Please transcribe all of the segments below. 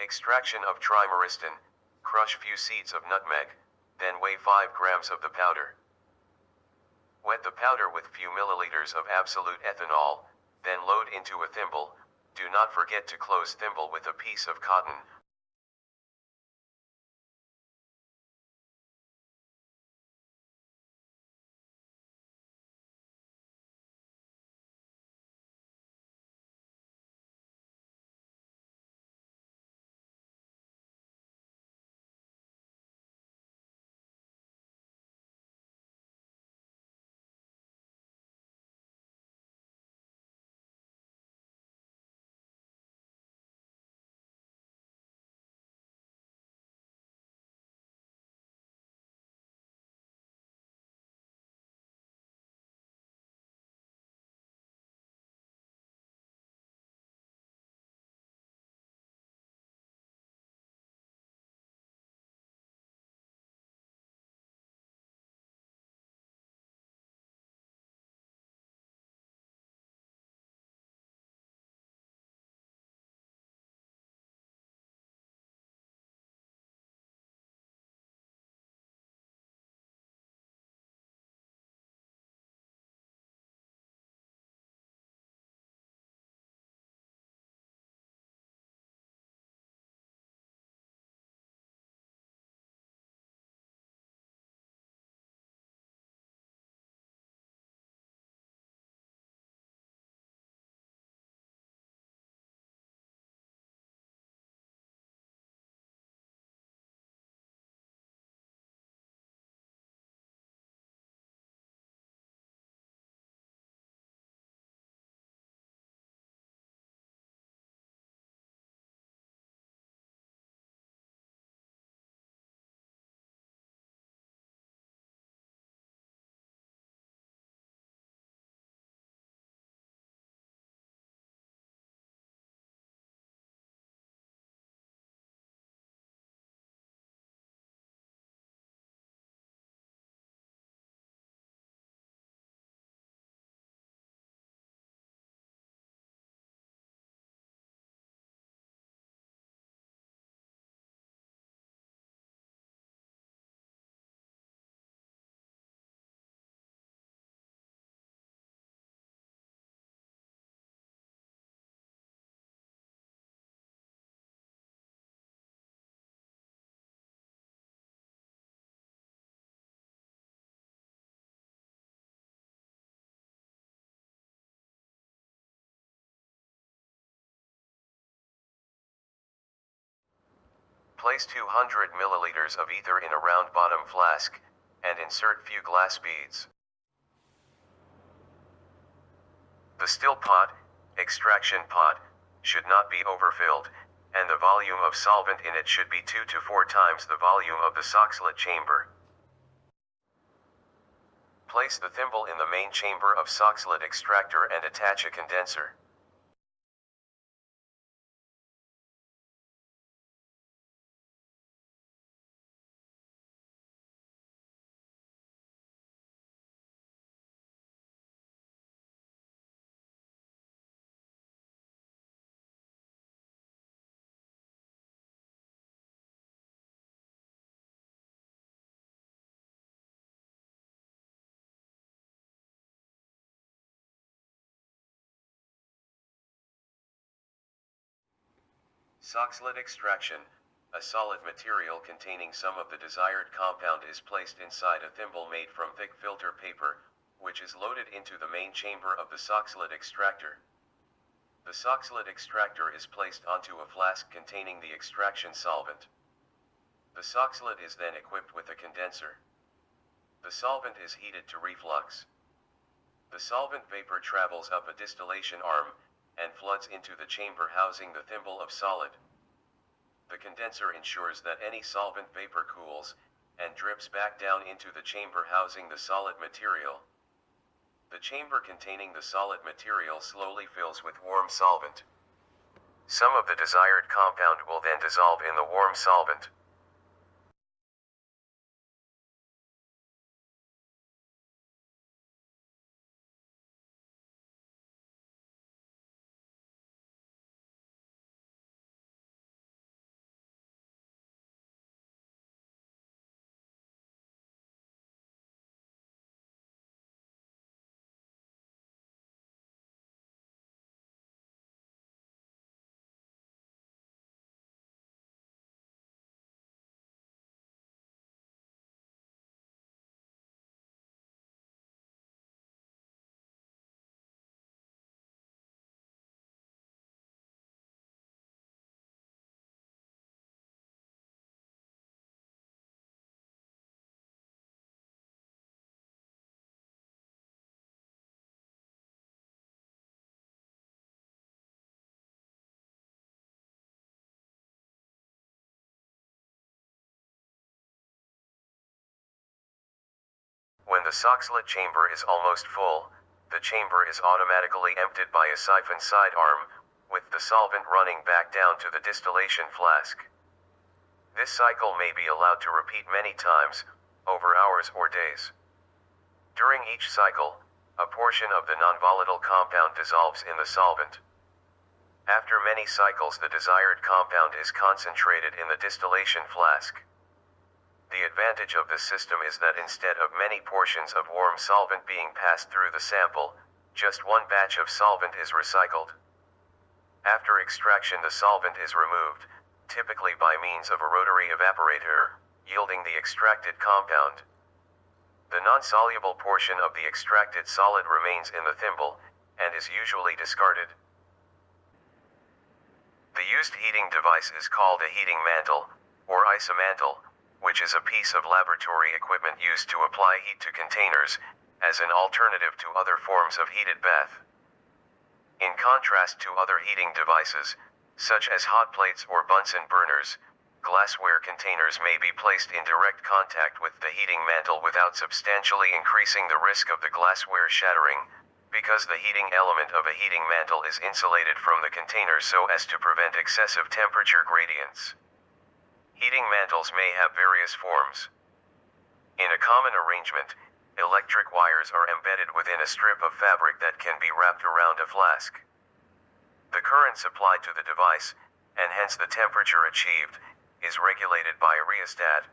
Extraction of trimyristin. Crush few seeds of nutmeg, then weigh 5 grams of the powder. Wet the powder with few milliliters of absolute ethanol, then load into a thimble. Do not forget to close thimble with a piece of cotton. Place 200 milliliters of ether in a round bottom flask, and insert few glass beads. The still pot, extraction pot, should not be overfilled, and the volume of solvent in it should be 2 to 4 times the volume of the soxhlet chamber. Place the thimble in the main chamber of soxhlet extractor and attach a condenser. Soxhlet extraction, a solid material containing some of the desired compound is placed inside a thimble made from thick filter paper, which is loaded into the main chamber of the soxhlet extractor. The soxhlet extractor is placed onto a flask containing the extraction solvent. The soxhlet is then equipped with a condenser. The solvent is heated to reflux. The solvent vapor travels up a distillation arm, and floods into the chamber housing the thimble of solid. The condenser ensures that any solvent vapor cools, and drips back down into the chamber housing the solid material. The chamber containing the solid material slowly fills with warm solvent. Some of the desired compound will then dissolve in the warm solvent. When the soxhlet chamber is almost full, the chamber is automatically emptied by a siphon sidearm, with the solvent running back down to the distillation flask. This cycle may be allowed to repeat many times, over hours or days. During each cycle, a portion of the non-volatile compound dissolves in the solvent. After many cycles, the desired compound is concentrated in the distillation flask. The advantage of this system is that instead of many portions of warm solvent being passed through the sample, just one batch of solvent is recycled. After extraction, the solvent is removed, typically by means of a rotary evaporator, yielding the extracted compound. The non-soluble portion of the extracted solid remains in the thimble, and is usually discarded. The used heating device is called a heating mantle, or isomantle, which is a piece of laboratory equipment used to apply heat to containers, as an alternative to other forms of heated bath. In contrast to other heating devices, such as hot plates or Bunsen burners, glassware containers may be placed in direct contact with the heating mantle without substantially increasing the risk of the glassware shattering, because the heating element of a heating mantle is insulated from the container so as to prevent excessive temperature gradients. Heating mantles may have various forms. In a common arrangement, electric wires are embedded within a strip of fabric that can be wrapped around a flask. The current supplied to the device, and hence the temperature achieved, is regulated by a rheostat.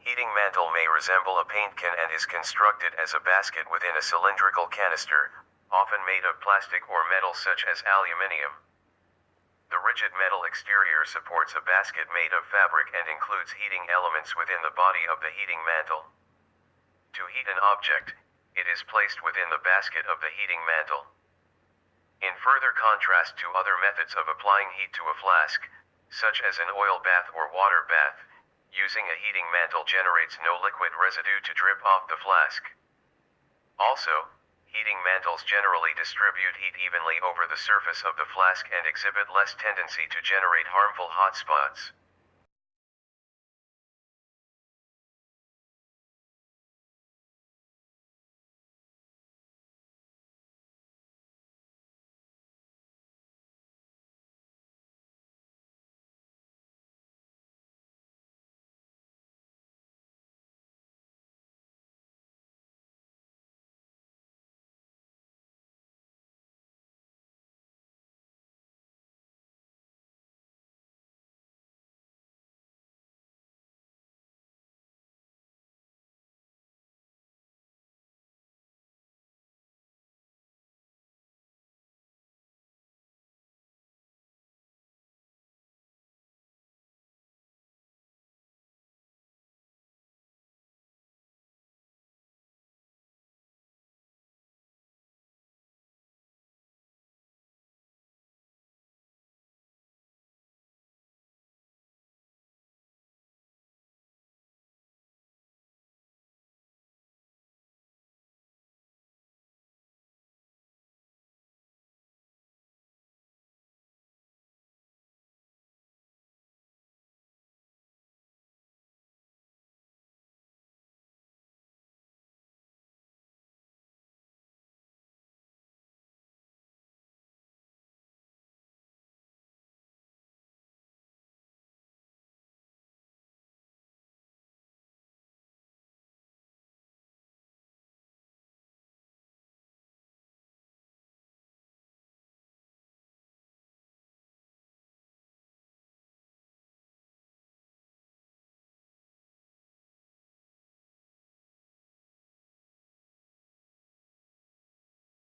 Heating mantle may resemble a paint can and is constructed as a basket within a cylindrical canister, often made of plastic or metal such as aluminium. The rigid metal exterior supports a basket made of fabric and includes heating elements within the body of the heating mantle. To heat an object, it is placed within the basket of the heating mantle. In further contrast to other methods of applying heat to a flask, such as an oil bath or water bath, using a heating mantle generates no liquid residue to drip off the flask. Also, heating mantles generally distribute heat evenly over the surface of the flask and exhibit less tendency to generate harmful hot spots.